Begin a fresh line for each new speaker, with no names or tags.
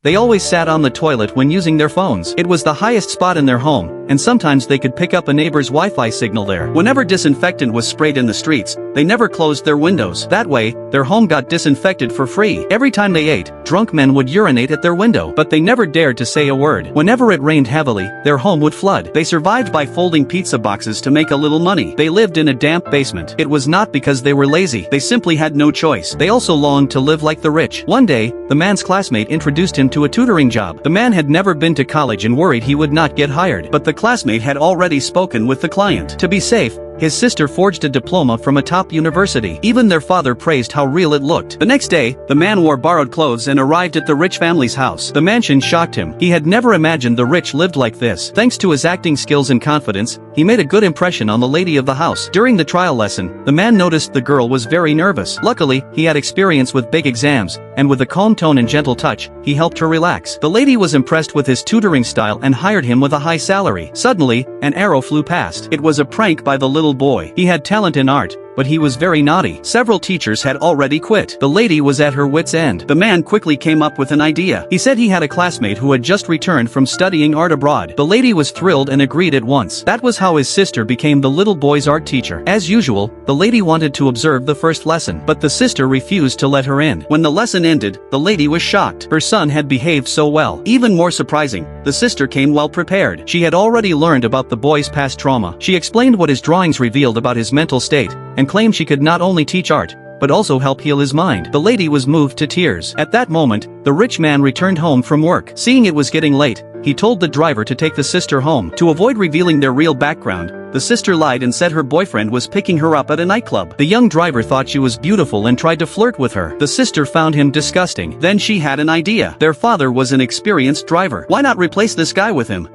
They always sat on the toilet when using their phones. It was the highest spot in their home, and sometimes they could pick up a neighbor's Wi-Fi signal there. Whenever disinfectant was sprayed in the streets, they never closed their windows. That way, their home got disinfected for free. Every time they ate, drunk men would urinate at their window, but they never dared to say a word. Whenever it rained heavily, their home would flood. They survived by folding pizza boxes to make a little money. They lived in a damp basement. It was not because they were lazy. They simply had no choice. They also longed to live like the rich. One day, the man's classmate introduced him to a tutoring job. The man had never been to college and worried he would not get hired, but the classmate had already spoken with the client. To be safe, his sister forged a diploma from a top university. Even their father praised how real it looked. The next day, the man wore borrowed clothes and arrived at the rich family's house. The mansion shocked him. He had never imagined the rich lived like this. Thanks to his acting skills and confidence, he made a good impression on the lady of the house. During the trial lesson, the man noticed the girl was very nervous. Luckily, he had experience with big exams, and with a calm tone and gentle touch, he helped her relax. The lady was impressed with his tutoring style and hired him with a high salary. Suddenly, an arrow flew past. It was a prank by the little boy. He had talent in art, but he was very naughty. Several teachers had already quit. The lady was at her wit's end. The man quickly came up with an idea. He said he had a classmate who had just returned from studying art abroad. The lady was thrilled and agreed at once. That was how his sister became the little boy's art teacher. As usual, the lady wanted to observe the first lesson, but the sister refused to let her in. When the lesson ended, the lady was shocked. Her son had behaved so well. Even more surprising, the sister came well prepared. She had already learned about the boy's past trauma. She explained what his drawings revealed about his mental state, and claimed she could not only teach art, but also help heal his mind. The lady was moved to tears. At that moment, the rich man returned home from work. Seeing it was getting late, he told the driver to take the sister home. To avoid revealing their real background, the sister lied and said her boyfriend was picking her up at a nightclub. The young driver thought she was beautiful and tried to flirt with her. The sister found him disgusting. Then she had an idea. Their father was an experienced driver. Why not replace this guy with him?